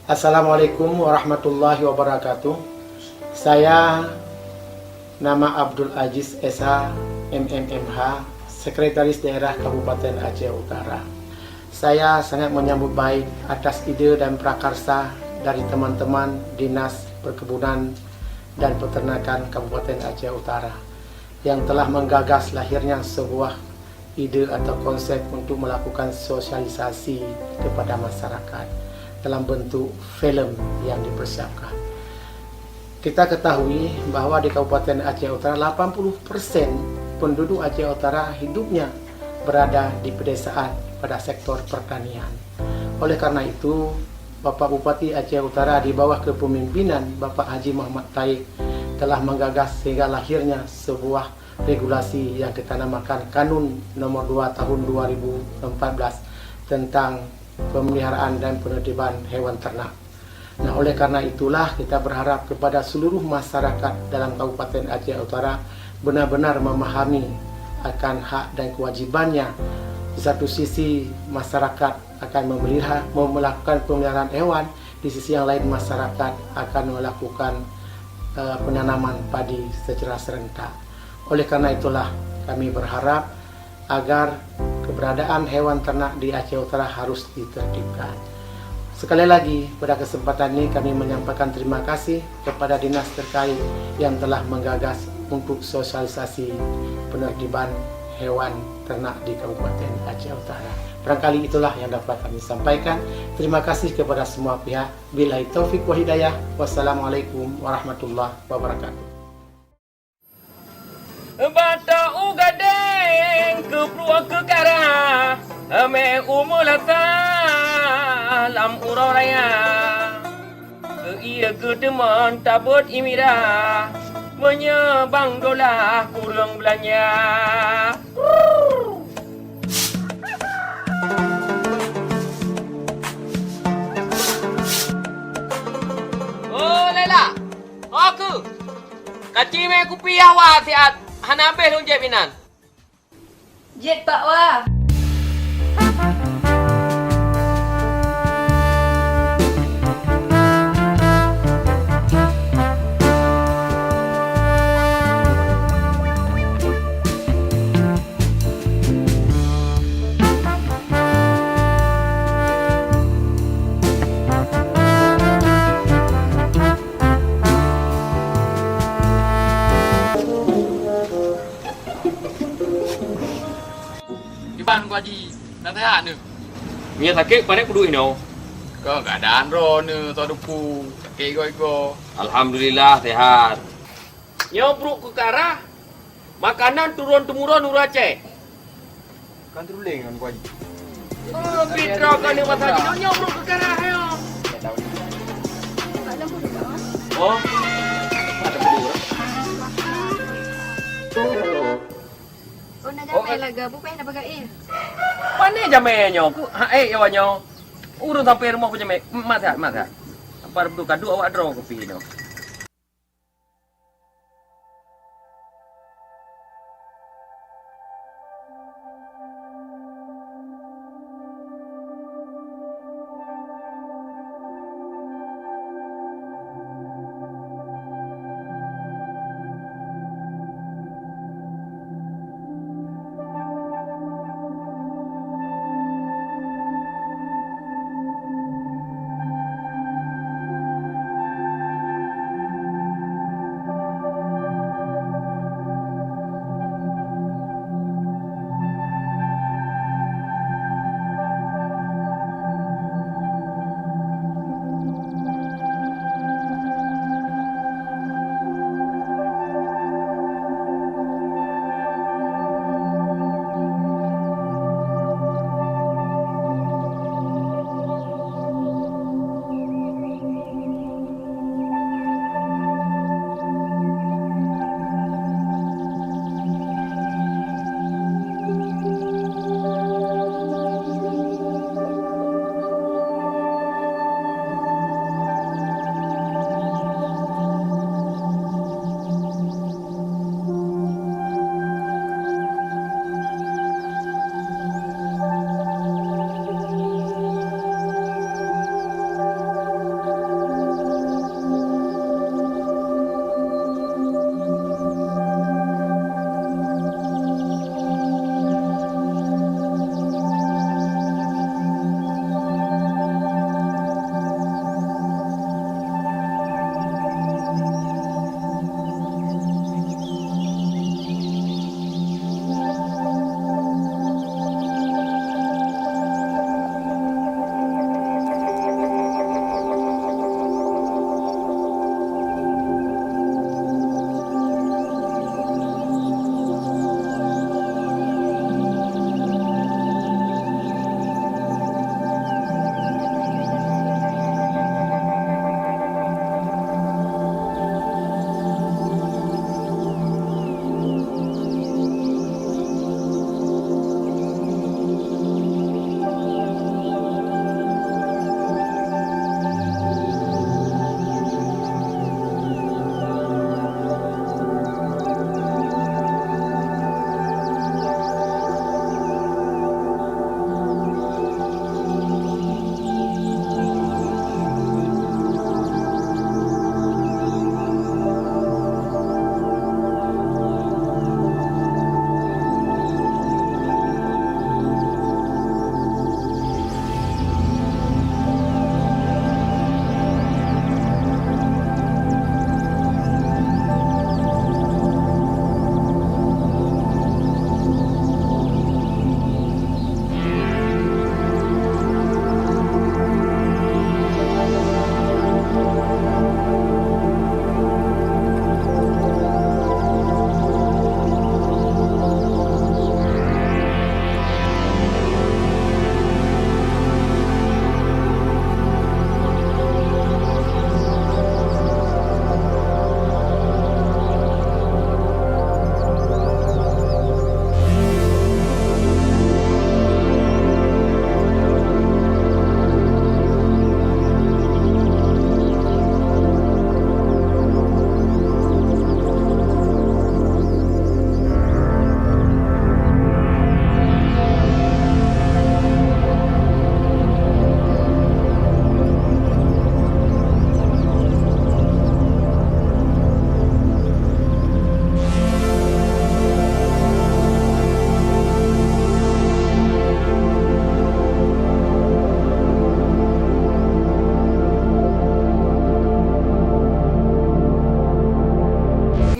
Assalamualaikum warahmatullahi wabarakatuh. Saya nama Abdul Aziz Esa MMMH, Sekretaris Daerah Kabupaten Aceh Utara. Saya sangat menyambut baik atas ide dan prakarsa dari teman-teman Dinas Perkebunan dan Peternakan Kabupaten Aceh Utara yang telah menggagas lahirnya sebuah ide atau konsep untuk melakukan sosialisasi kepada masyarakat dalam bentuk film yang dipersiapkan. Kita ketahui bahwa di Kabupaten Aceh Utara 80% penduduk Aceh Utara hidupnya berada di pedesaan pada sektor pertanian. Oleh karena itu, Bapak Bupati Aceh Utara di bawah kepemimpinan Bapak Haji Muhammad Taib telah menggagas sehingga lahirnya sebuah regulasi yang kita namakan Kanun Nomor 2 Tahun 2014 tentang pemeliharaan dan penertiban hewan ternak. Nah, oleh karena itulah kita berharap kepada seluruh masyarakat dalam Kabupaten Aceh Utara benar-benar memahami akan hak dan kewajibannya. Di satu sisi masyarakat akan melakukan pemeliharaan hewan, di sisi yang lain masyarakat akan melakukan penanaman padi secara serentak. Oleh karena itulah kami berharap agar keberadaan hewan ternak di Aceh Utara harus ditertibkan. Sekali lagi, pada kesempatan ini kami menyampaikan terima kasih kepada dinas terkait yang telah menggagas untuk sosialisasi penertiban hewan ternak di Kabupaten Aceh Utara. Barangkali itulah yang dapat kami sampaikan. Terima kasih kepada semua pihak. Billahi taufik wa hidayah. Wassalamualaikum warahmatullahi wabarakatuh. Bata ugadeng ke pruak ke kara ame umulata lam uroraya ke ia ke teman tabut imira menyebang dolah kurang belanja. Oh Lela, aku kaci me kupi awak siat hanabe lunje binan. Jet Pak Wah. Iban ku haji nak sehat ni. Mia sakit panek kudu ino. Kau keadaan ro ni tu dupu. Sakit go. Alhamdulillah sehat. Nyobruk ke kara makanan turun temurun ur Aceh. Kan teruling kan ku haji. Oh, Pitra kan ni masa haji nyobruk ke kara ayo. Oh. Ada bulu. Oh, nak jamai laga. Bukan nak bagai. Mana jamai nyo? Ya wanyo. Urun sampai rumah pun jamai. Mat. Apa betul kadu awak draw kopi nyo.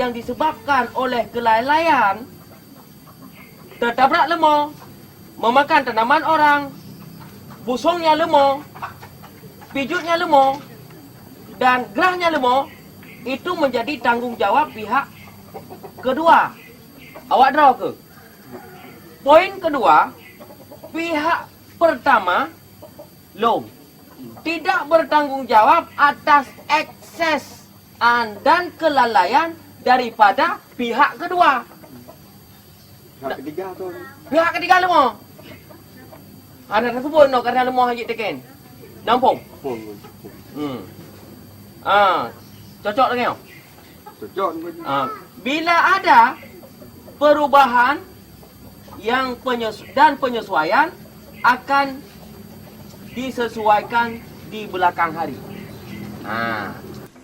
yang disebabkan oleh kelalaian, tertabrak lemah, memakan tanaman orang, busungnya lemah, pijutnya lemah, dan gerahnya lemah, itu menjadi tanggung jawab pihak kedua. Awak draw ke? Poin kedua, pihak pertama, long, tidak bertanggung jawab atas ekses dan kelalaian daripada pihak kedua. Pihak ketiga tu. Pihak ketiga lemah. Ada tersebut no kerana lemah haji teken. Nampung. Pun. Cocok lagi no? Cocok ni. Bila ada perubahan yang penyesuaian akan disesuaikan di belakang hari.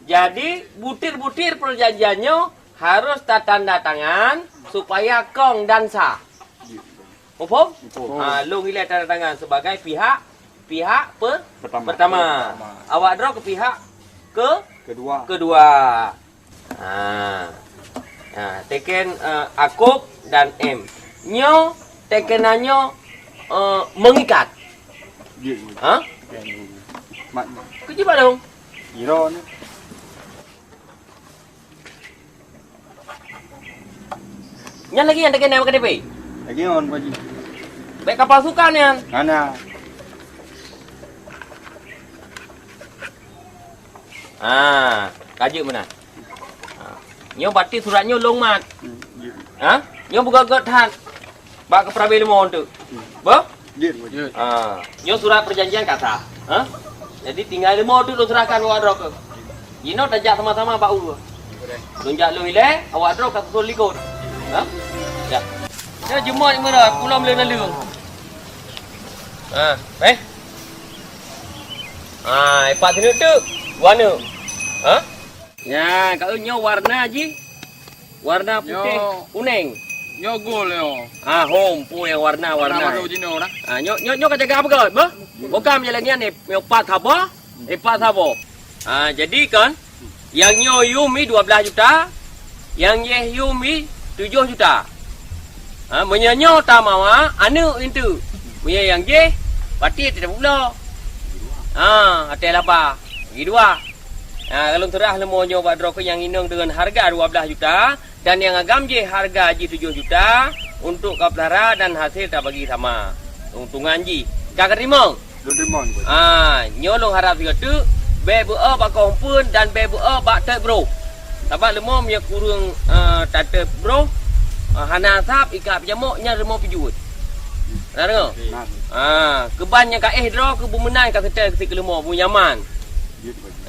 Jadi butir-butir perjanjiannya harus tanda tangan supaya kong dan sah. Faham? Long hilang tanda tangan sebagai pihak pertama. Awak draw ke pihak kedua. Teken Akub dan M. Nyo tekenannya mengikat. Mak. Kejibat dong. Iro ni. Yang lagi yang teken nama KDP. Lagi on Pak Haji. Baik kapal sukan yang. Mana? Kaji mana? Nyo bati suratnya long mat. Ya. Nyo buka gat bak ke prabe lemon tu. Ba? Ya, Pak Haji. Nyo surat perjanjian kata. Jadi tinggal lemon tu lu serahkan awak draw ke. Ino tajak sama-sama bak ulu. Tunjak lu ile, awak draw kat sul likut. Ya. Ya jemut ni mana? Pulau mele nalu. Ipat sini tu. Warna. Ya, kau nyo warna ji. Warna putih, kuning. Nyo gol yo. Home pu yang warna. Baru jino lah. Nyo kata apa kau? Ba? Bukan jalannya ni, pat apa? Pat apa? Jadi kan yang nyo Yumi 12 juta, yang Yeh Yumi 7 juta. Menyanyo tamawa anu itu. Punya yang Yeh pati tidak pula. Hotel apa? Bagi dua. Kalau terah lemonyo badro ke yang inong dengan harga 12 juta dan yang agam je harga ji 7 juta untuk kaplara dan hasil tak bagi sama. Untungan ji. Kak terima? Terima Pak Haji. Nyolong harap juga tu be bua bak kompun dan be bua bak tek bro. Sebab lemom yang kurang tata bro. Hana sap ikat pejamuk nya lemom pijut. Dengar? Kebannya ka draw ke bumenan ka setel ke lemom pu nyaman.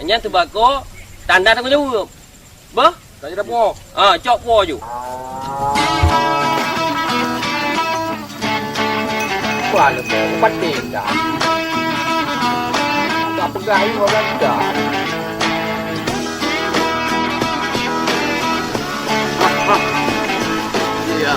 Nya tebako tanda tak jauh. Ba? Tak ada po. Cok po ju. Wah, lemah pati dah. Tak pegai orang dah. Iya.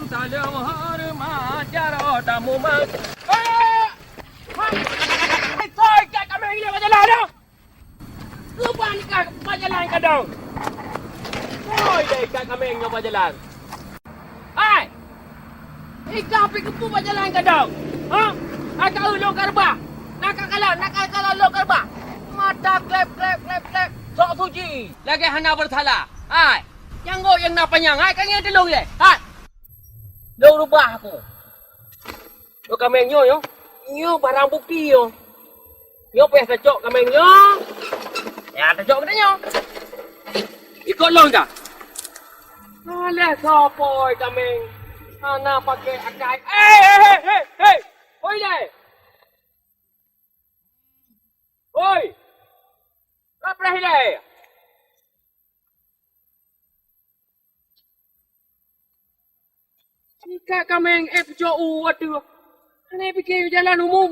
Salam hormat jaro tamu mak. Koi kat kami ini berjalan dah. Rupan kat berjalan ke dong. Koi deh kat kami ini berjalan. Hai. Ika api kepu berjalan ke dong. Akak ulung karba. Nak kalau ulung karba. Mata klep. Sok suci. Lagi hana bersalah. Hai. Yang go yang nak panjang. Hai kan yang telung ye. Hai. Đâu rubah aku. Lo kameng yo. Nyo barang bukti yo. Nyo peh tacok kameng yo. Ya tacok kita nyo. Ikut long dah. Alah sopoy kameng. Ana pakai akai. Hey. Oi deh. Oi. Apa dah? Jika kami FJU waduh, ini pikir jalan umum.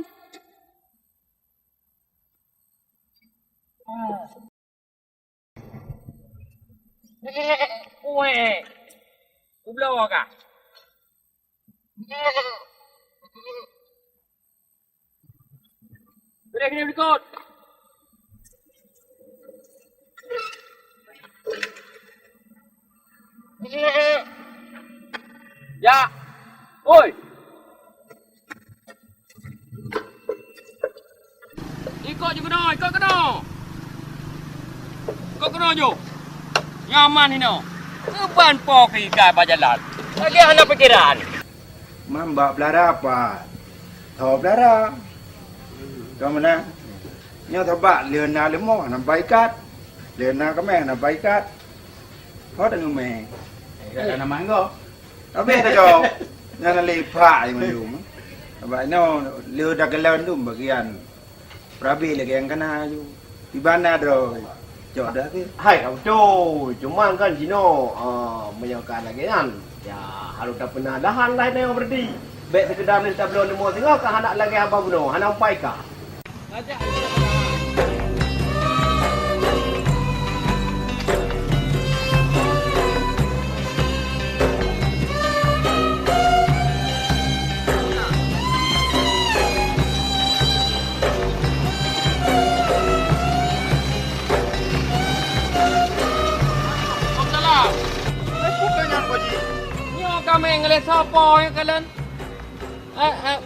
Weh. Ku blow ka. Boleh kena berikut. Ya. Oi. Ikut je kena, ikut kena. Ikut kena je. Nyaman ni no. Keban poki kai bajalan. Lagi anak pikiran. Mambak belara apa? Thọ belara. Cho mình nè. Nhớ thọ bạn lườn nào lấy mỏ nằm bay cát. Lườn nào có mẹ nằm bay cát. Hết được mẹ. Ada nama engkau. Nó biết rồi. Nhà là lì phải mà dùng. Vậy nó lừa đặt cái lớn đúng bagian. Prabi lagi yang kena ju. Di mana rồi. Chỗ đó cái. Hai kau cuy, cuma kan Cino menyaksikan lagi kan. Ya, harus tak pernah dahan lain yang berdi. Baik sekedar minta belum nemu tengok ke anak lagi apa bunuh, anak umpai kah? Ajak. Kami ngelihat siapa yang kalian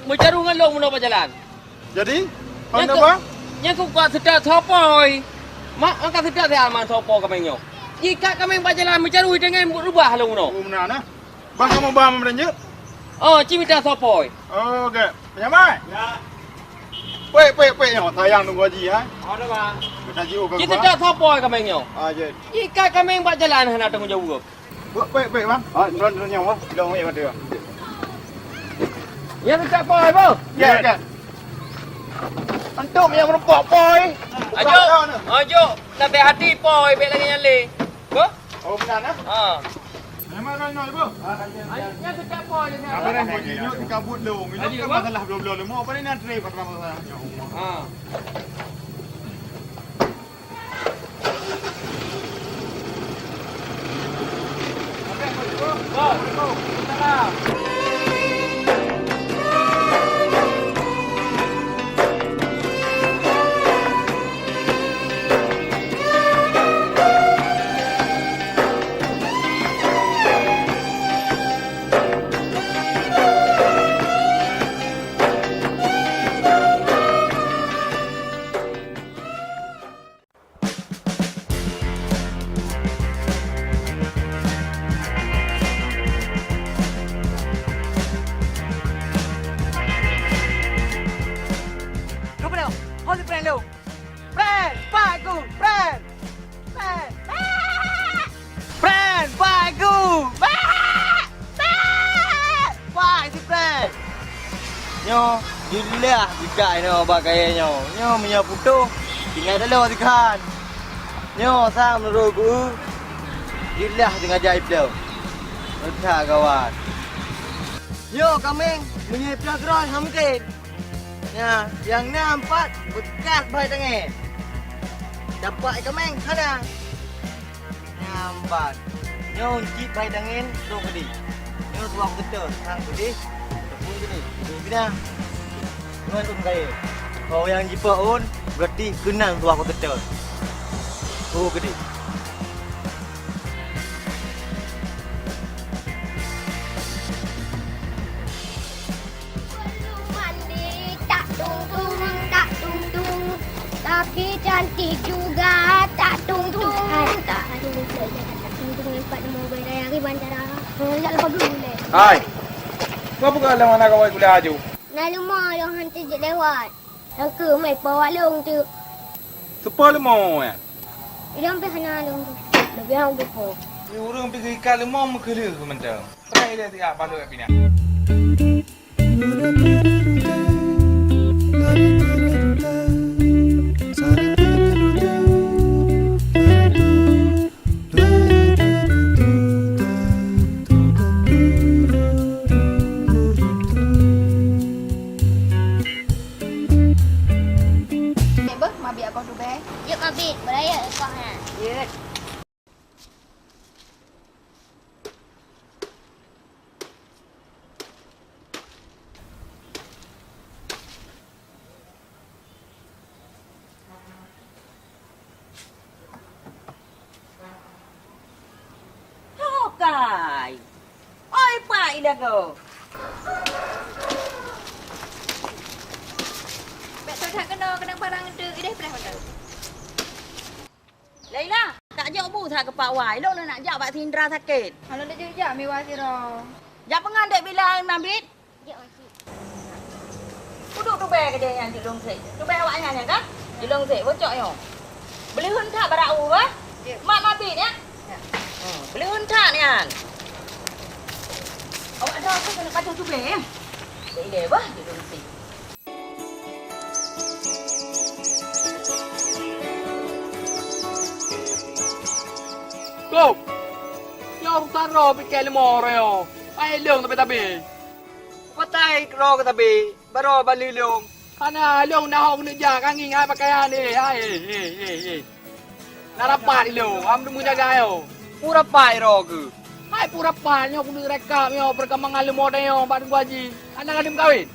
mencaru ngelong mana berjalan. Jadi? Yang ku kuat sedap siapa? Mak angkat sedap dia aman siapa kami nyo. Jika kami berjalan mencaru dengan rubah long no. Benar nah. Bang kamu bawa merenjut? Oh, cimita siapa? Okey. Penyamai? Ya. Wait, yang tayang tunggu haji ha. Ada bang. Kita jiu ke. Kita sedap siapa kami nyo. Je. Jika kami berjalan hendak tanggung jawab. Wait bang. Drone yang wah. Dong ai mati. Ya sedap boy, bang. Ya. Antum yang merupok boy. Ajo, nanti hati boy, bek lagi nyale. Bo? Oh benar nah. Ha. Memang kan noi bu. Ya sedap boy ni. Apa dah bunyi nyok kabut long. Ini kan masalah belum lemah apa ni nak try kat masalah. Ha. Nyo, gila juga ini obat kayaknya. Nyo menyapu tu, tinggal dalam ikan. Nyo, sang menurut gua, gila dengan ajaib dia. Entah kawan. Nyo, kami menyiapkan keron hamkin. Ya, yang nampak bekas bayi tangan. Dapat kami kana. Nampak. Nyo, cip bayi tangan tu kedi. Nyo tuang betul, sang kedi. Kena Tuan kaya. Kau yang jipa on berarti kenal tu aku betul. Oh gede. Mandi tak tung tapi cantik juga tak tung tak tung empat nombor dari bandara. Tak lupa dulu le. Hai. Kau bukan lawan nak kau gula aju. Lalu mau yang hantu je lewat. Yang ke mai bawa long tu. Sepuluh mau ya. Dia sampai sana long tu. Lebih yang tu. Ni orang pergi kali mau mengkelu ke mentang. Try dia tiap balu kat pina. Kai. Oi, Pak Ilago. Bek tak kena barang dek ide pernah pada. Laila, tak jauh bu tak ke Pak Wai. Lo nak jak Pak Tindra sakit. Kalau dah jejak mewah siro. Jak pengadek bila mabit. Ya, Makcik. Duduk tu bayar ke dia yang di long sik. Tu bayar awaknya kan? Di long sik bocok yo. Beli hunta barau ba? Mak mabit ya? Beli hunta ni kan. Awak ada apa kena kacau tu boleh ya? Dia bah di long sik. Go. Yo taro pikir lemo reo. Ai leong tapi. Patay ro ka tabi. Baro balilong. Ana leong na hok ni ja kan ngai pakaian ni. Ai. Narapat leong. Am tu jaga yo. Pura pai ro ke. Hai pura panyo kudu rekam yo perkembangan lemo dah yo batu gaji. Anak adim kawin.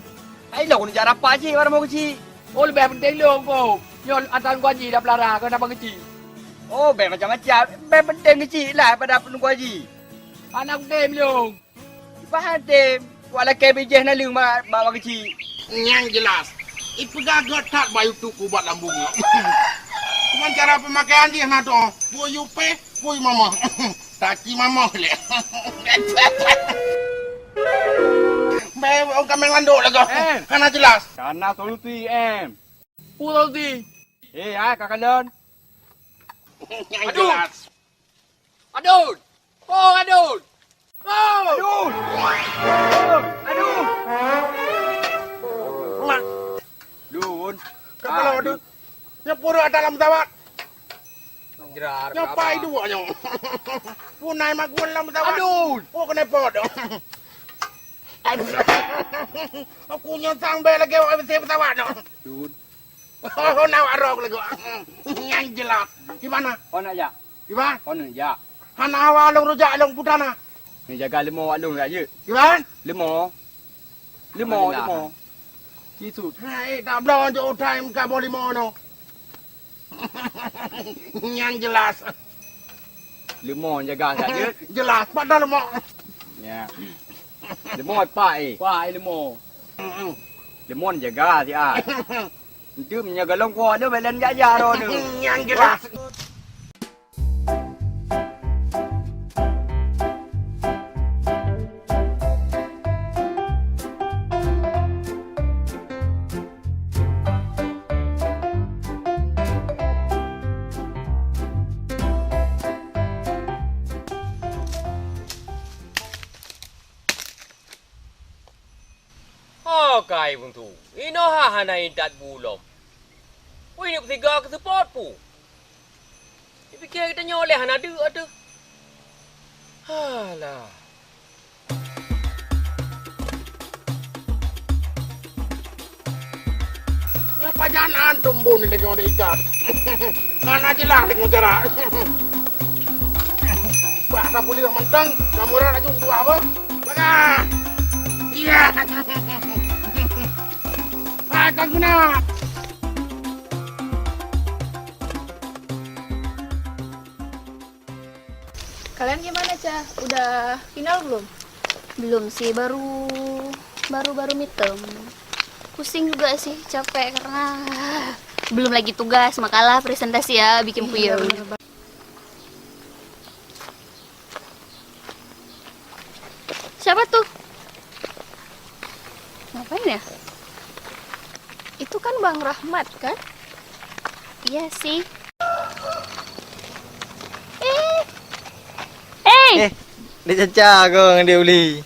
Ai lo ni jara pa ji bar mo kecil. Oh lebih penting leong ko. Yo antar gaji dah pelara kau dapat kecil. Oh, be macam-macam. Be penting kecil lah pada penunggu haji. Anak dem leong. Faham tem. Wala ke bijeh na lung ma kecil. Yang jelas, ipegagot tak bayu tuku buat lambung. Cuman cara pemakaian dia nak tu, puyu pe, puyu mama, taki mama le. Be orang kami landuk lagi. Kana jelas. Kana solusi em. Solusi. Kakak Lon. Yang jelas. Adun. Oh adun. Oh. Aduh. Aduh. Mak, Dun. kepala adun. Nya pura dalam tawak. Jerar. Nya pai dua nya. Punai mak gua dalam tawak. Adun. Oh kena pod. Aku nyantang be lagi awak mesti tawak dah. Dun. Oh nak arok lagi. Yang jelas. Gimana? Ona ya. Gimana? Ona ya. Hana awak long rujak long putana. Ni jaga lemo wak long ya. Gimana? Lemo. Lemo. Kisut. Hai, tak belum je time ka boleh mono. Yang jelas. Lemo jaga saja. Jelas padahal mau. Ya. Lemo pai. Pai lemo. Lemo jaga si ah. Itu menjaga longko dia belen jaja ro tu. Yang jelas. Kai pun tu. Ino ha hana intat bulom. Woi ni bertiga ke support pu. Dipikir kita nyoleh hana ada. Halah. Ngapa jangan antum bun lagi orang ikat. Mana jelas lagi cara. Bahasa boleh mentang, kamu orang ajung tu apa? Baga. Iya. Kang guna. Kalian gimana, Cah? Udah final belum? Belum sih, baru midterm. Pusing juga sih, capek karena belum lagi tugas, makalah, presentasi ya, bikin puyeng. Siapa tuh? Ngapain ya? Itu kan Bang Rahmat kan? Iya sih. Hey! Dia caca ko dengan dia uli.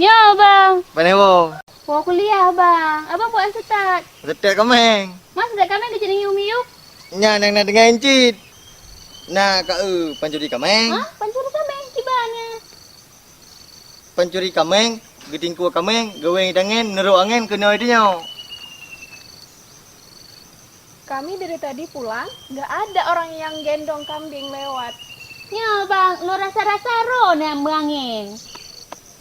Ya, Bang. Mana bo? Mau kuliah, Bang. Abang buat setat. Setek kameng. Mas, setat kami ada jadi yum-yum. Nya nang nak dengan encit. Nah, ka pancuri kameng. Hah? Pancuri kami, kibanya. Pancuri kameng, gedingku kameng, gaweng dangen, neruk angin kena dia nyo. Kami dari tadi pulang, nggak ada orang yang gendong kambing lewat. Ya, Bang. Lo rasa-rasa ro yang berangin.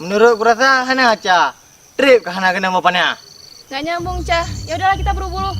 Menurut ku rasa hana aca. Trip ke hana kena mau panah. Nggak nyambung, Cah. Ya udahlah kita buru-buru.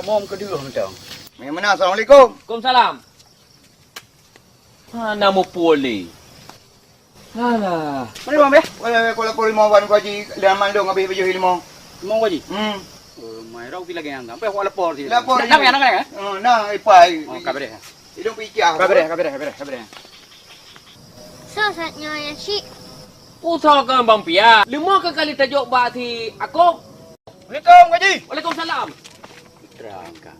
mom kedua macam. Mana Assalamualaikum. Waalaikumsalam. Mana mu pulih? Alah. Mana bang be? Kalau lima wan ko haji dalam mandong habis baju lima. Mau gaji? Mai rau pi lagi ang. Sampai ko lapor si. Lapor. Nang. Nah, ipai. Oh, kabar dia. Hidung pikir. Kabar. Sosatnya ya si. Usahakan Bang Pia. 5 kali tajuk bati aku. Assalamualaikum Haji. Waalaikumsalam. Terangkan.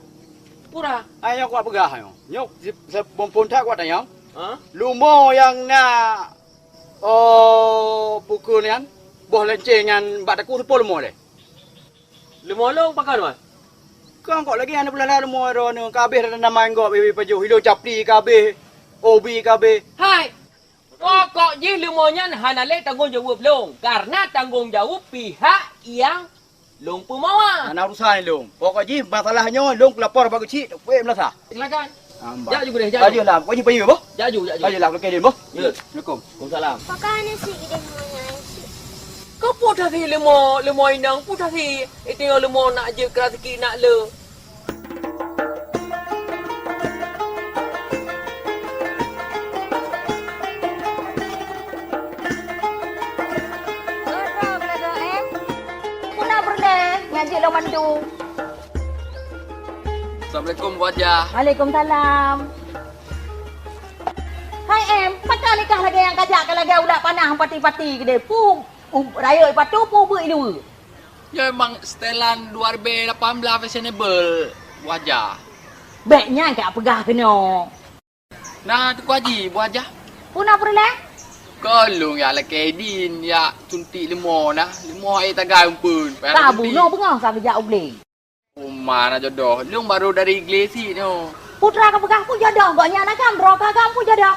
Pura. Ayo kuat pegah ayo. Nyok sepompon tak kuat ayo. Ha? Lumo yang nak pukul yang boh lencengan bak taku sepuluh lumo deh. 5 long pakai mana? Kau kok lagi anak belah lumo ro ni kabeh dah nama engkau bibi paju hilo capli kabeh obi kabeh. Hai. Pokok je lumonya hanale tanggung jawab long karena tanggung jawab pihak yang long pemawa. Anak urusan long. Pokok ji masalahnya long lapor bagi cik, weh melasa. Silakan. Ambak. Jak juga deh, jak. Ayolah, kau ni pergi boh. Jaju. Ayolah, kau kena boh. Ya. Assalamualaikum. Waalaikumsalam. Pakai si ide semuanya si. Kau putar si lemo inang putar si itu yang lemo nak je keras sikit nak le. Ngaji lo mandu. Assalamualaikum wajah. Waalaikumsalam. Hai em, macam nikah lagi yang kajak lagi udah panah pati-pati gede. Pu raya patu pu bu ini. Ya memang setelan 2018 fashionable wajah. Baiknya enggak pegah kena. Nah, tu haji wajah. Puna perle? Kolong ya la kedin ya tunti lemo nah. Lemo ai tagai umpun. Tabu no bengah sa kejak uble. Mana jodoh. Lung baru dari Iglesi no. Putra ka pegah pu jodoh goknya anak kan roka kamu jodoh.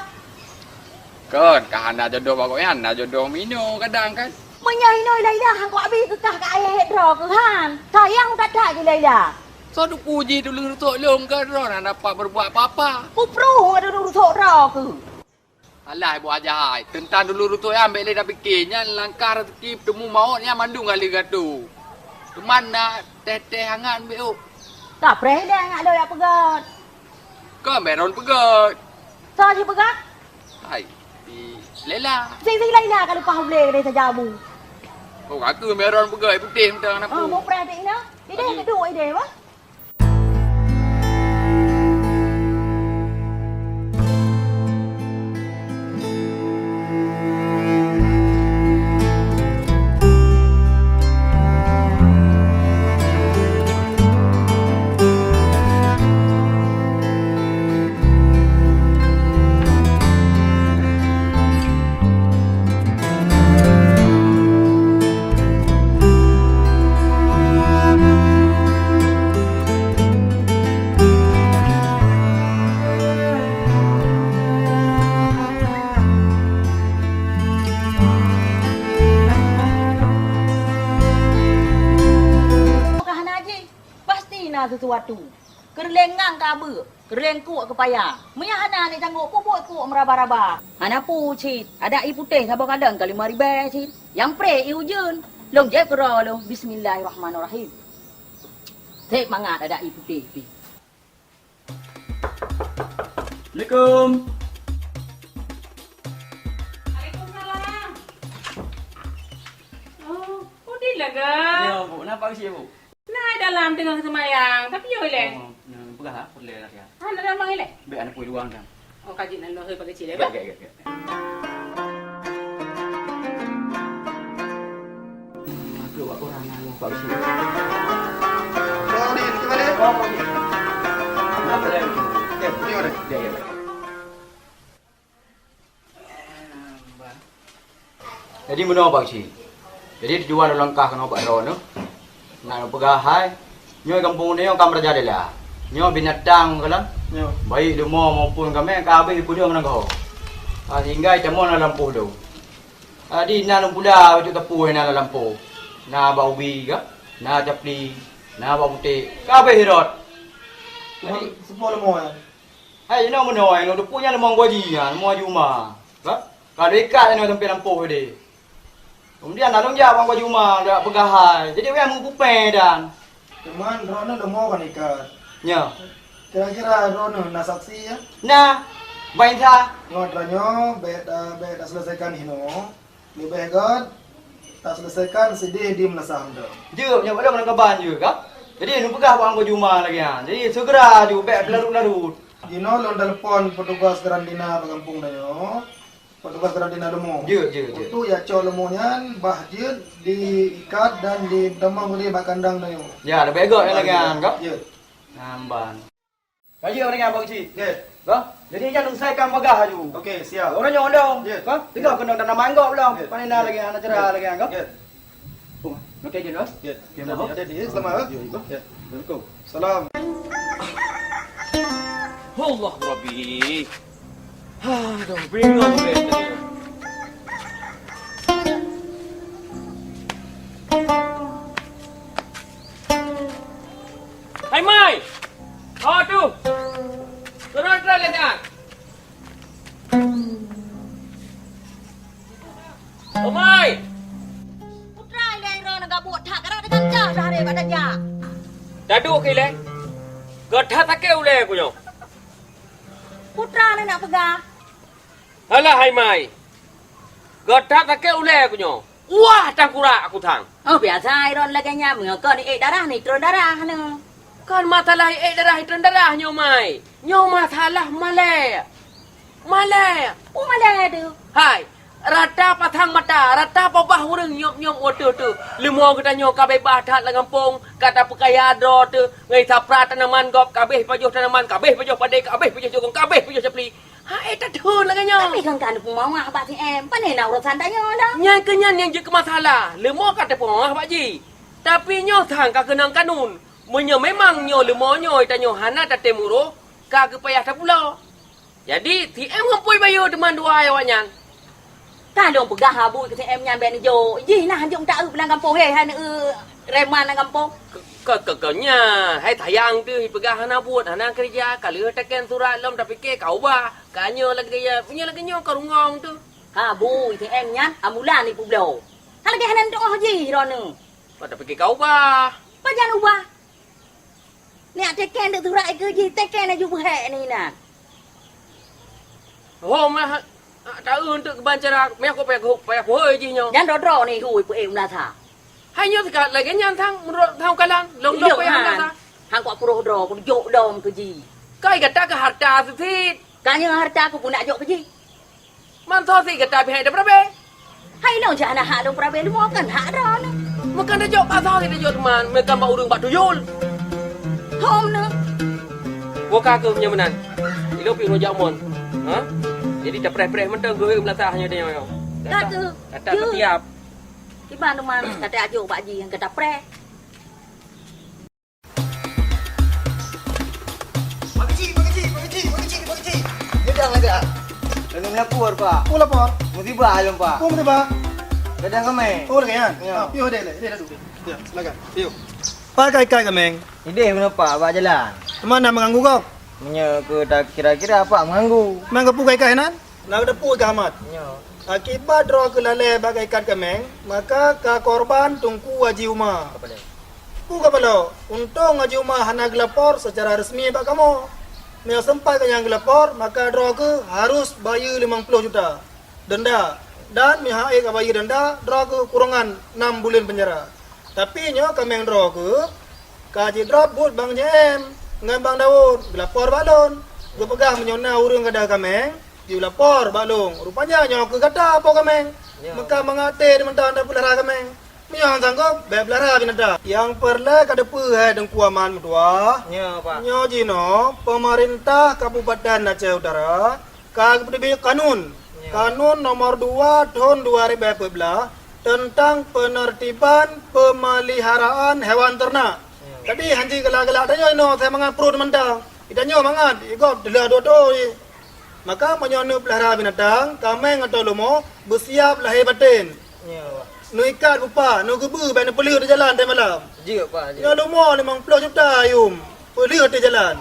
Kan kahana jodoh pokoknya na jodoh mino kadang kan. Menyai noi lai dah hang ko abi kekah ka ayah ro ke han. Sayang tak tak ke lai dah. So du puji dulu tok lung kan ro nak dapat berbuat apa-apa. Pu pro ada dulu tok ro ke. Alah ibu aja tentang dulu rutu ambil le dah fikirnya langkah rezeki temu mautnya mandung kali gatu. Mana teteh hangat ambil. Tak preh dah ngak lo ya pegat. Kau meron pegat. Sa je pegat? Hai. Di lela. Sing lai dah kalau pah boleh kedai sajabu. Oh aku meron pegat putih mentang nak. Mau preh dik na. Ide kedua ide wah. Sesuatu kerlengang kabe kerleng kuat kepaya menyah hana ni tangguh puput kuat meraba-raba hana pu cit ada i putih sabar kadang kali 5,000 cit yang pre i ujun long je kero long bismillahirrahmanirrahim tek mangat ada i putih pi. Assalamualaikum. Waalaikumsalam. Oh, udah lah ke? Ya, Bu. Nampak ke Bu? Nah, dalam tengah semayang. Tapi yo ile. Oh, pegah boleh lah ya. Ah, dalam mang ile. Baik anak puai luang kan. Oh, kaji nan lo he pakai cile Ya, ba? ya. Aku buat orang lalu Pak Bisi. Oh, ni kita balik. Apa dah? Ya, ni mana? Ya. Jadi mana Pak Bisi? Jadi tujuan langkah kena Pak Ron tu. Nak pegahai. Nyo kampung ni yang kamera jadi lah. Nyo binatang kalam. Nyo baik demo maupun kami kabeh pun dia menangkau. Hingga cemo na lampu tu. Di na pula itu tapu na lampu. Na baubi ka, na capli, na bauti. Kabeh hirot. Jadi Semua lemah. hai no menoi no punya lemong goji kan, mo juma. Ka? Kalau ikat no sampai lampu dia. Kemudian nak lonjak bang goji rumah dak pegahai. Jadi we mu pupe dan Cuman Rono lemo kan ikat. Nyo. Kira-kira Rono nak saksi ya? Nah, bain tha. Ngotranyo bet tak selesaikan hino. Lebih god tak selesaikan sedih di melasam dah. Jeup nya pada mana kaban je kah? Jadi nu pegah bang ko juma lagi ah. Jadi segera ju bek larut-larut. Dino lon telepon petugas karantina kampung dayo. Petugas karantina lemo. Je. Itu ya col lemonyan bahjud diikat dan didemang di bak kandang dayo. Ya, dah beg lagi ah kah? Ya. Namban. Kaji orang yang bang cik. Ya. Kah? Jadi jangan selesaikan pegah ju. Okey, siap. Orang yang ondong. Ya. Kah? Tiga kena tanam mangga belum? Ya. Panina lagi anak cerah lagi kah? Ya. Okey je dah. Ya. Jadi selamat. Ya. Assalamualaikum. Salam. Allah Rabbi. Aduh, bingung betul. Hai Mai. Oh tu. Turun lihat. Oh Mai. Putra ile ro naga buat thak ara dengan jah dah re pada jah. Dadu kile. Gadha take ule kunyo. Putra ni nak pegang. Alah hai Mai. Gadha take ule kunyo. Wah, tangkura aku thang. Oh biasa iron lagi nya mengo ni darah ni turun darah ni. Kan masalah darah itu darah nyo Mai. Nyo masalah malay. Malay. Oh malah tu. Hai. Rata patang mata, rata babah urang nyom oto tu. Limo kita nyo kabeh bahat la kampung, kata pekaya do tu, ngai sapra tanaman gop kabeh pajuh tanaman, kabeh pajuh padai, kabeh pajuh jogong, kabeh pajuh sepli. Ha eta thun la nyo. Tapi kan pun mau ngah ba em, pane nak urusan tanya dah. Nyai kenyan yang je ke masalah. Limo kata pengah Pak Ji. Tapi nyo thang ka kenang kanun. Menyo memang nyo limo nyo ita nyo hana tate muro, ka ke payah ta pula. Jadi ti em ngampoi bayo teman dua awaknya. Ta dong pegah habu ke em nyan ben jo. Ji nah jong ta belang kampung he han reman nang kampung. Kekenya, hai tayang tu pegah hana buat hana kerja, kalau teken surat lom tapi ke kau ba, kanyo lagi ya, punya lagi nyo karungong tu. Habu ke em nyan amulan ni publo. Ha lagi hanan doh ji ro nu. Pada pergi kau ba. Pa jangan ubah. Ni teken tu surat ke ji teken ju he ni nah. Oh mah tahu untuk kebancara, meh aku payah hoi je nyo. Jangan dodro ni hui pu em lah tha. Hai nyo sekat lagi nyan thang menurut thang kalang, long long payah nasa. Hang kok puro dro ku jok dom ke ji. Kai kata ke harta sitit. Kanya harta ku pun nak jok ke ji. Man tho si kata bihai dah berapa? Hai lo jana hak dong prabe lu kan hak ro ni. Makan dah jok pasal si dah jok teman, mereka mbak urung bak tuyul. Hom nu. Boka ke punya menan. Ilo pi rojak mon. Ha? Jadi dah preh-preh mentang gue melatah hanya dia yo. Kata Kata setiap. Di mana man kata ajo pak ji yang kata pre. Pakcik. Gedang ada. Lalu melapor pak. Oh lapor. Musibah alam pak. Oh tiba. Gedang kami. Oh lagi kan? Ya. Piu deh. Dia dah duduk. Ya, silakan. Piu. Pakai kameng. Ide kenapa pak jalan? Mana mengganggu kau? Punya ke tak kira-kira apa mengganggu. Menggapu kai kanan? Nak ada pu gamat. Nyo. Akibat draw kelale bagai ikat kameng, maka ka korban tungku waji uma. Ku kapalo, untung waji uma hana gelapor secara resmi bak kamu. Meo sampai ke yang gelapor, maka draw ke harus bayar 50 juta denda. Dan mihai ka bayar denda, draw ke kurangan 6 bulan penjara. Tapi nyo kameng draw ke kaji drop but bang jem, ngan bang Daud, gelapor balon. Gue pegah menyona urang kada kameng. Dia lapor balung. Rupanya nyo ke kata apa kameng. Maka mengate mentah anda pelara kameng. Nyo sanggup be pelara binada. Yang perle kada pu hai deng kuaman mutua. Nyo pak. Nyo jino pemerintah Kabupaten Aceh Utara kag kanun. Kanun nomor 2 tahun 2014 tentang penertiban pemeliharaan hewan ternak. Tadi hanji gelak-gelak danyo ino saya mangan perut mentang. Idanyo mangan ikut delah dodo. Maka menyonu pelihara binatang, kami atau lomo bersiap lahir batin. Nyo. Nu ikat rupa, nu gebu bana pelih di jalan tadi malam. Jio pak. Ya lomo 50 juta ayum. Pelih di jalan.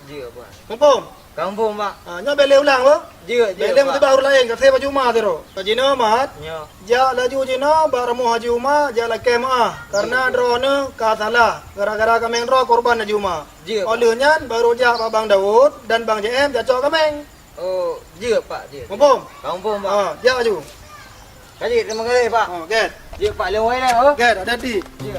Jio pak. Mumpung Kampung Pak. Nyo bele ulang lo. Je Bele mesti baru lain kata baju mah tero. Jino mat. Nyo. Ja laju jino baramu haji uma ja la kema karena drone ka salah gara-gara kameng ro korban haji uma. Je. Olehnya baru ja Bang Daud dan Bang JM ja cok kameng. Oh, je Pak, je. Mumpung. Kampung Pak. Ja laju. Kaji, terima kasih Pak. Get. Je Pak lewai dah. Get ada di. Je.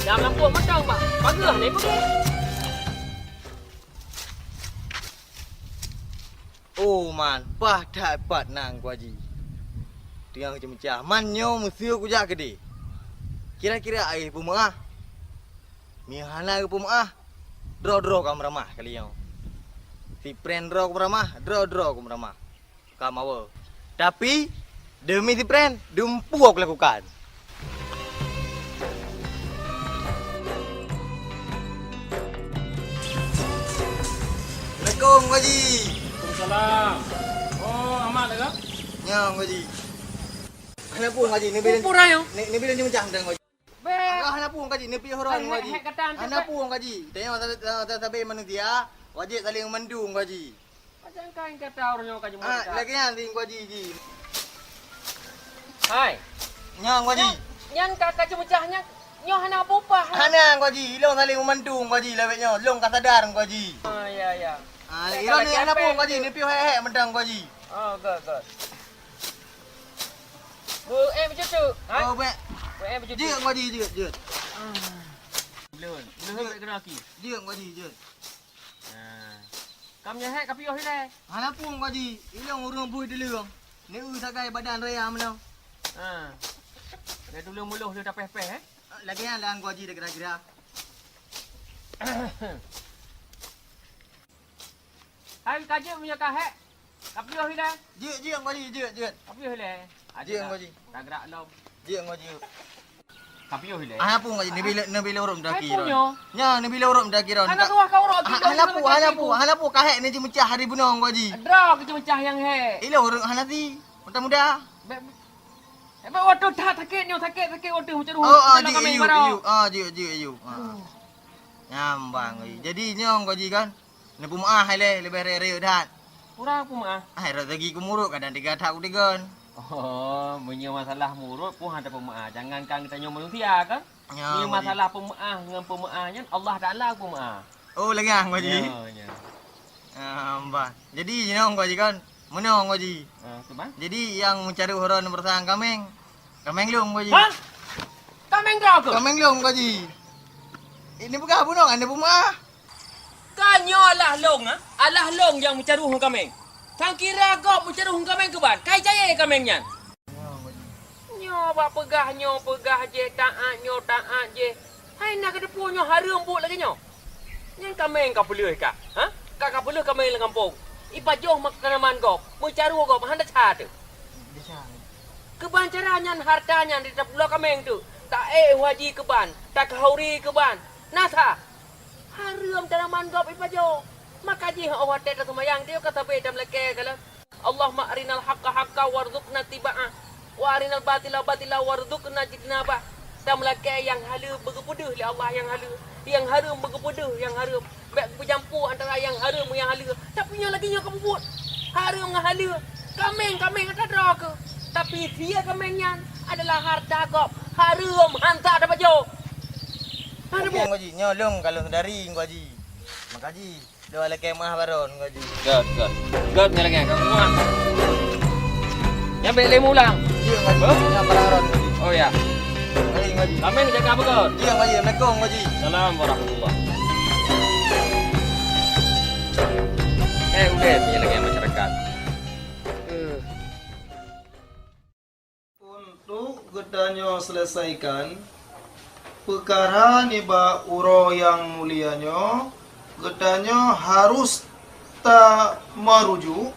Dalam lampu macam Pak. Bagus ni pun. Oh man, pah dapat nang ku haji. Tiang macam-macam. Manyo mesti aku jak gede. Kira-kira air pemaah. Mihana ke pemaah. Draw kam ramah kali yang. Si friend draw kam ramah, draw kam ramah. Kam awal. Tapi demi si friend, dumpu aku lakukan. Assalamualaikum Haji. Waalaikumsalam. Oh, amat dah kah? Ya, Haji. Hana pun Haji, ni bilang. Pura yo. Ni bilang je macam dah Haji. Be. Hana pun Haji, ni pilih orang Haji. Hana pun Haji. Tengok tabe manusia, wajib saling mendung Haji. Macam kain kata orangnya kaji Ah, lagi nanti Haji ji. Hai. Nya Haji. Nyan kakak cemecahnya nyo hana apa-apa. Hana Haji, ilong saling mendung Haji lawetnya. Long ka sadar Haji. Ah, ya ya. Ah, ilong ni hana pun Haji, ni piu hek mendang Haji. Oh, good. Bu, macam tu. Ha? Oh, baik. Bu, macam tu. Je Haji, je. Belum baik kena laki. Je Haji, je. Kamu nyahek kapi oh ile. Hana pun Haji, ilong urung buih delung. Ni sagai badan raya menau. Ha. Dia dulu muluh dia dah peh-peh Lagi yang lang Haji dah kira-kira. Hai kaje punya kahek. Kapi oh ile. Je Haji, je. Kapi oh ile. Je Haji. Tak gerak lom. Je Haji. Kapi oh ile. Hana pun Haji, ni bila urung dah Hai kira. punyo. Nya, ni bila urung dah kira. Hana tuah kau rok Hana pu kahek ni je mecah hari bunong Haji. Draw ke cemecah yang he. Ilo urung hana ti. Muda-muda. Ebe waktu dah sakit waktu macam Oh, je you. Je you. Nyambang Haji. Jadi nyong Haji kan. Ni pumaah hai lebih rere dah. Kurang pun mah. Ai rezeki ku muruk kadang 3 tahun digon. Oh, punya masalah murut pun ada pemaah. Jangan kan kita nyomal manusia kan? Ni masalah pemaah dengan pemaahnya Allah Taala pemaah. Oh, lagi ang Haji. Ya. Mbah. Jadi nyong Haji kan. Menong Haji. Tu bang. Jadi yang mencari orang nombor sang kameng. Kameng long Haji. Ha? Kameng kau ke? Kameng long Haji. Ini bukan bunong, ini pemaah. Kanyo alah long ah. Alah long yang mencari hong kameng. Tang kira kau mencari hong kameng ke ban? Kai jaya kamengnya. Nyo bak pegah je taat je. Hai nak ada punya harum but lagi nyo. Yang kami kau pelih kak. Ha? Kak pelih kami di kampung. Ipa jauh makanaman kau. Mencari kau hendak cari. Keban caranya hartanya di pulau kami tu. Tak waji keban, tak hauri keban. Nasa. Harum tanaman kau ipa jauh. Maka jih awak tak semayang dia kata bedam leke kalau. Allahumma arinal haqqa haqqa warzuqna tiba'ah. Wa arinal batila batila warzuqna jitnabah. Dan melaki yang halu bergepuduh oleh Allah yang halu. Yang harum bergepuduh yang harum. Baik bercampur antara yang harum yang halu. Tapi yang lagi yang kamu buat. Harum dengan halu. Kameng kata draka. Tapi dia kamengnya adalah harta kau. Harum hantar dapat jauh. Okey Haji, nyolong kalau dari Haji. Mak Haji, dua lagi mah baron Haji. God lagi kamu mah. Yang beli mulang. Iya Haji, yang baron Haji. Oh ya. Haji. Kami jaga apa kau? Iya Haji, Assalamualaikum Haji. Assalamualaikum warahmatullahi. Udah punya lagi masyarakat. Untuk gedanya selesaikan perkara niba uro yang mulianya, gedanya harus tak merujuk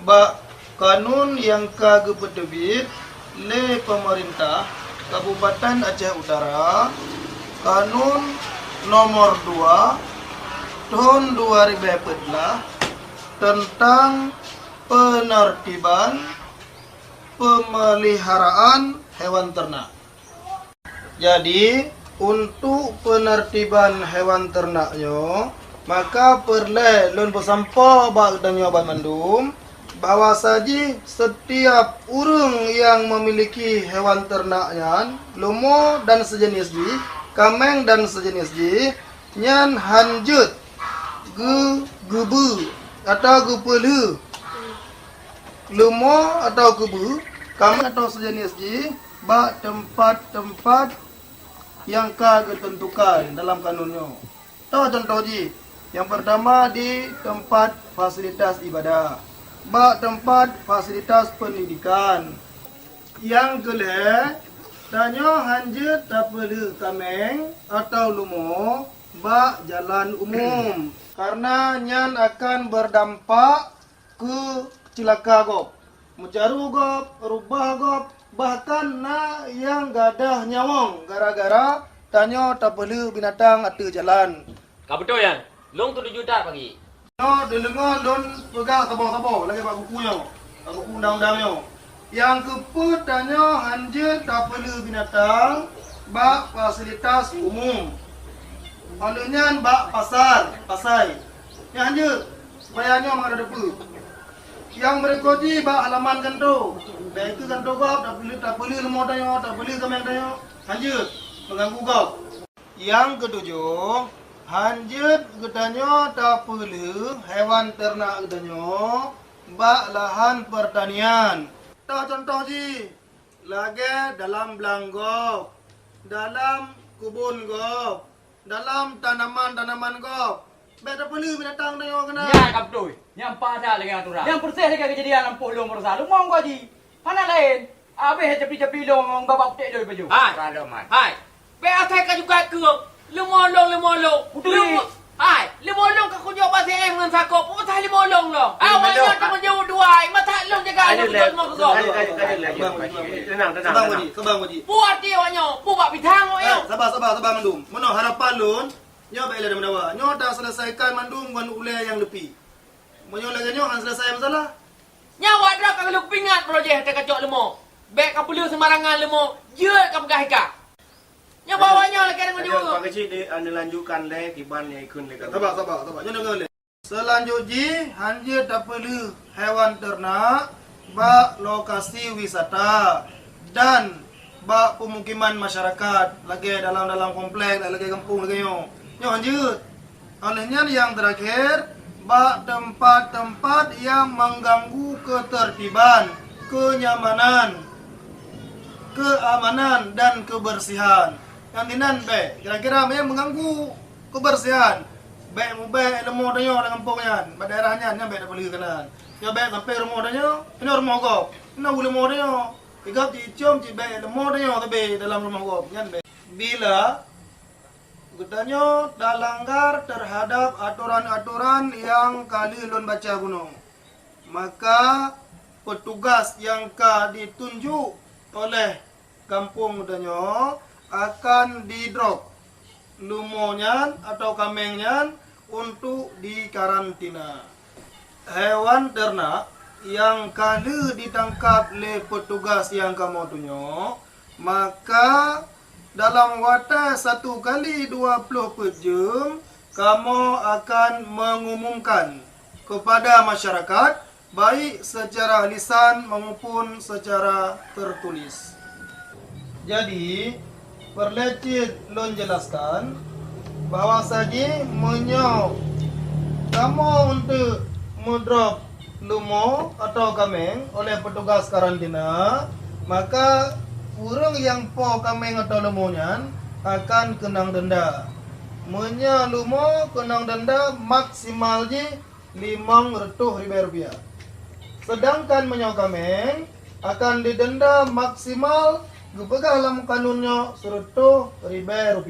ba kanun yang kagak terbit le pemerintah Kabupaten Aceh Utara, kanun nomor 2 tahun 2014 tentang penertiban pemeliharaan hewan ternak. Jadi untuk penertiban hewan ternaknya, maka perlu lun bersampa bak tanya Abang Mandum bahwa saji setiap orang yang memiliki hewan ternaknya, lumo dan sejenis ji, kameng dan sejenis ji, nyan hanjut gebu atau gepelu, lumo atau gebu, kameng atau sejenis ji, bak tempat-tempat yang kagak tentukan dalam kanunnya. Tahu contoh ji, yang pertama di tempat fasilitas ibadah, bak tempat fasilitas pendidikan. Yang kedua, tanya hanjut tak perlu kameng atau lumo bak jalan umum, karena nyan akan berdampak ke celaka gop, mencaru gop, rubah gop, bahkan na yang gadah nyawang gara-gara tanya tak perlu binatang atau jalan. Kau betul ya? Long 7 juta pagi. No, dengar don pegang sabau-sabau lagi pak bukunya, buku undang-undangnya. Yang keput tanya hanjut tak perlu binatang bak fasilitas umum. Anunya bak pasai. Yang hanjut bayarnya mana ada pu. Yang berikutnya bak halaman kantor. Baik itu kantor kau tak perlu lemah tanya, tak perlu kameng tanya. Hanjut mengganggu kau. Yang ketujuh, hanjut gedanya tak perlu hewan ternak gedanya bak lahan pertanian. Tak contoh ji, lagi dalam belanggo, dalam kubun go, dalam tanaman go. Baik tak perlu binatang tanya kena. Ya kau betul. Yang pada lagi aturan. Yang persis lagi kejadian nampak long merasa. Lu mau Haji. Mana lain? Habis cepi-cepi long babak petik dia baju. Hai. Be atai ka juga ke. Lemolong. Hai, lemolong ka kunjung pasir dengan sakop. Mata lemolong lo. Awalnya tak menjauh dua. Mata long jaga lu mau ke kau. Tenang Haji. Buat dia awalnya. Buat bitang awalnya. Sabar Mandum. Mana harapan lun? Nyo baik lah mendawa. Nyo dah selesaikan Mandum dengan ulai yang lebih. Menyo lagi nyo akan selesai masalah. Nyawa dah kalau pingat projek tak kacau lemo. Baik ka perlu sembarangan lemo. Je ka pegah ka. Nya bawanya lagi dengan dia. Pak kecil dia anda lanjutkan le kiban yang ikut le. Sabar. Nyo dengar le. Selanjutnya hanjut tak perlu hewan ternak bak lokasi wisata dan bak pemukiman masyarakat lagi dalam komplek lagi kampung lagi nyo. Nyo hanjut. Olehnya yang terakhir bak tempat-tempat yang mengganggu ketertiban, kenyamanan, keamanan dan kebersihan. Yang dinan be, kira-kira yang mengganggu kebersihan. Be lemo danyo dengan kampungnya, ba daerahnya nya be tak boleh kenan. Ya be sampai rumah danyo, ini rumah kau. Ini lemo danyo. Igap di cium ci be lemo danyo tapi dalam rumah kau, nyan be. Bila Gedanyo dah langgar terhadap aturan-aturan yang kali lon baca kuno. Maka petugas yang ditunjuk oleh kampung gedanyo akan didrop lumonyan atau kamengnya untuk dikarantina. Hewan ternak yang kali ditangkap oleh petugas yang kamu tunjuk, maka dalam waktu 1 kali 20 jam kamu akan mengumumkan kepada masyarakat baik secara lisan maupun secara tertulis. Jadi perlecit lon jelaskan bahawa saja kamu untuk mendrop lumo atau kameng oleh petugas karantina, maka orang yang po kameng atau lumonya akan kenang denda. Lumo kenang denda maksimal je Rp500,000. Sedangkan kameng akan didenda maksimal gupegah dalam kanunnya Rp100,000.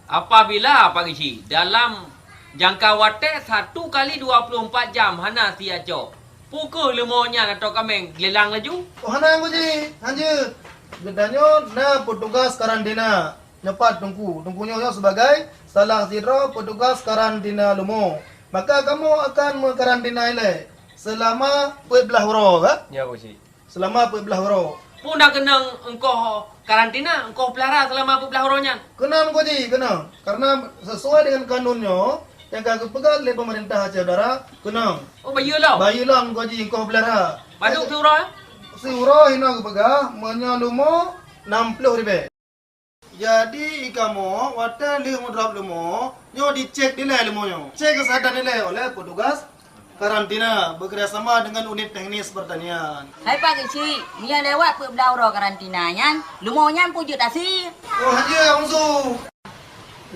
Apabila Pak Gizi dalam jangka waktu 1 kali 24 jam hana tiaco pukul lemonya atau kameng lelang laju. Oh hana Guji, lanjut. Gedanyo na petugas karantina nyepat tungkunya sebagai salah satu petugas karantina lumo. Maka kamu akan mengkarantina ile selama 12 hari, kan? Ya Pak Gizi. Selama 12 hari. Pun dah kena engkau karantina, engkau pelihara selama 12 harinya. Kena Guji, kena. Karena sesuai dengan kanunnya yang kagak pegang oleh pemerintah Aceh Utara, kena. Oh bayulah. Bayulah Guji engkau pelihara. Baduk surah. Surah hina pegang menyalumo Rp60,000. Jadi kamu waktu li mudrop lumo, nyo dicek nilai lumonyo. Cek kesehatan nilai oleh petugas karantina bekerjasama dengan unit teknis pertanian. Hai Pak Gizi, ni lewat 12 hari karantinanya, lumonya pujud asih. Oh haji Angsu.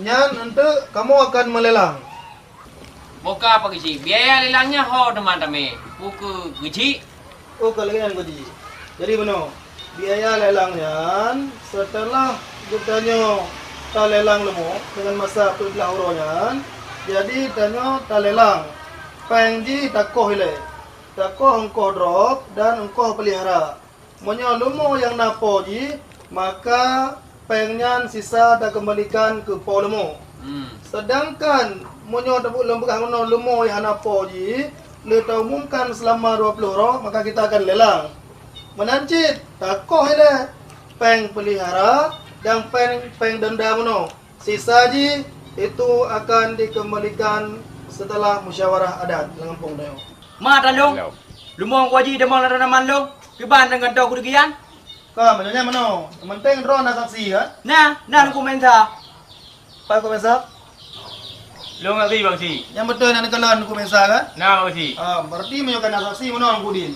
Nyan untuk kamu akan melelang. Boka Pak Gizi, biaya lelangnya ho teman-teman. Buku Gizi. Oh kalian Guji. Jadi benar. Biaya lelangnya setelah bertanya tak lelang lemo dengan masa 12 harinya. Jadi tanya tak lelang. Pengji takoh ile. Takoh engkau drop dan engkau pelihara. Lemo yang napo ji, maka pengnya sisa tak kembalikan ke po lemo. Sedangkan lemo yang napo ji, kita umumkan selama 20 hari, maka kita akan lelang. Menancit, takoh ile, peng pelihara, dan peng denda mono. Sisa ji, itu akan dikembalikan setelah musyawarah adat Lampung Dayo. Ma tandung. Lumong waji demang ranaman lo. Kiban dengan tau kudigian. Ka, menanya mono. Penting ro na saksi kan? Nah aku mensa. Pak Komesa. Lo ngerti Pak Gizi? Yang betul nak kalan Komesa kan? Nah Pak Gizi. Berarti menyokan saksi mono ang kudin.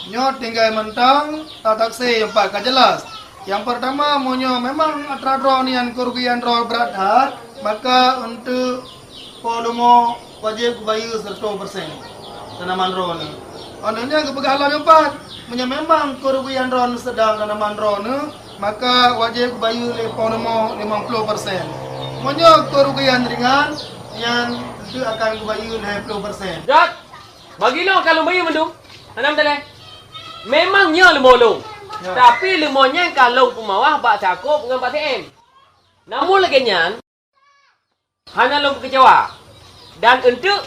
Nyo tinggal mentang tak saksi yang pak jelas. Yang pertama memang atradro nian kerugian ro berat hat, maka untuk polumo wajib bayar 100% tanaman ro ni. Ananya kepegahlan yang empat, memang kerugian ro sedang tanaman ro ni, maka wajib bayar le polumo 50%. Kerugian ringan yang itu akan bayar 50%. Jat. Bagilah kalau bayar mendung. Anam tele. Memangnya lemolong. Ya. Tapi lemonya kalau pemawah bak cakup dengan bak TM. Namun laginya hanya lom kecewa. Dan untuk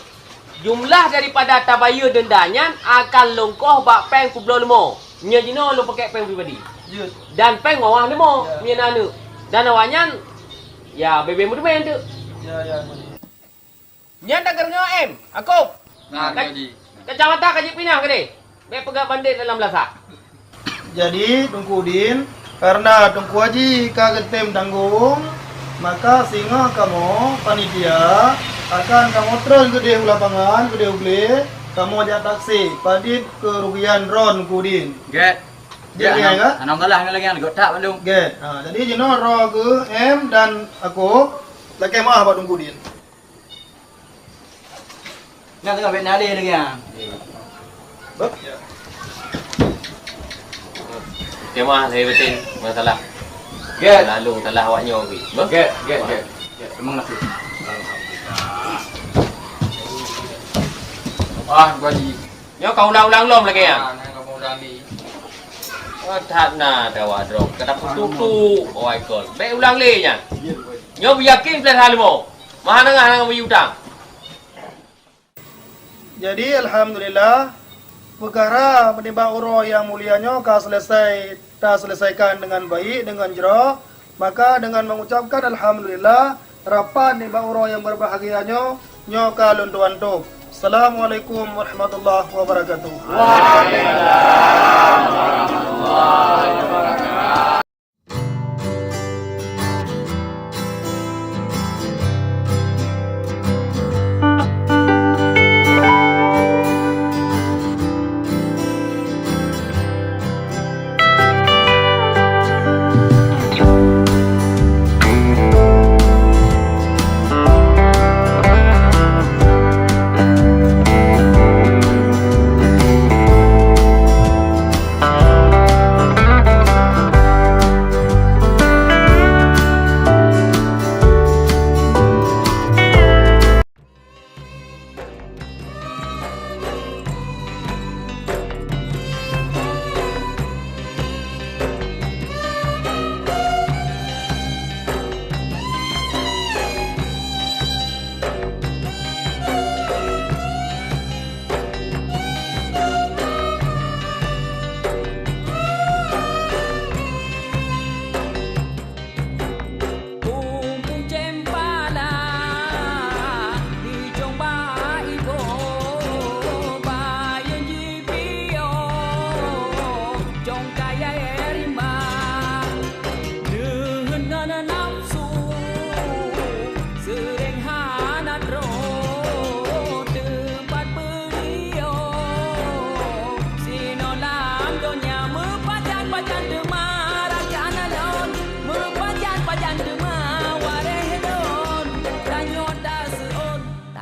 jumlah daripada tabayur dendanya akan longkoh bak peng kublo lemo. Nya jino lo pakai peng pribadi. Ya. Dan peng mawah lemo nya nanu. Dan awaknya ya bebe mudemen tu. Ya. Nya tak kerja M. Aku. Nah, Gizi. Kecamatan Kaji Pinang ke ni? Be pegang bandit dalam lasak. Jadi Tungku Udin, karena Tungku Haji kaget tim tanggung, maka sehingga kamu panitia akan kamu terus ke dia lapangan, ke dia ugli, kamu ajak taksi, padit kerugian ron Tungku Udin. Get. Jadi kan? Anong ngalah lagi yang gotak bandung. Get. Jadi jino ro ke M dan aku lagi mah buat Tungku Udin. Nak tengok bet nali lagi yang. Kemah saya betul masalah. Get. Lalu telah awaknya wi. Get. Terima kasih. Ah, gua di. Nyo kau ulang-ulang lom lagi ya. Kau mau ulangi. Oh, tak na dawa drop. Kata putu. Oh my god. Baik ulang le nya. Nyo yakin plan hal mo. Mahana ngah nang utang. Jadi alhamdulillah perkara menimba uro yang mulianya dah selesaikan dengan baik dengan jero, maka dengan mengucapkan alhamdulillah rapat menimba uro yang berbahagianya nyo kalun tuan tu. Assalamualaikum warahmatullahi wabarakatuh. Waalaikumsalam warahmatullahi wabarakatuh.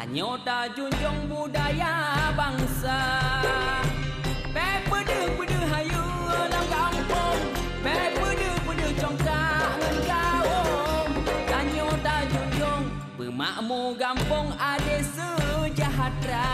Nyota junjung budaya bangsa. Pedu hayu dalam kampung. Pedu congkak ngan kaum. Dan nyota junjung pemakmur kampung ade sejahtera.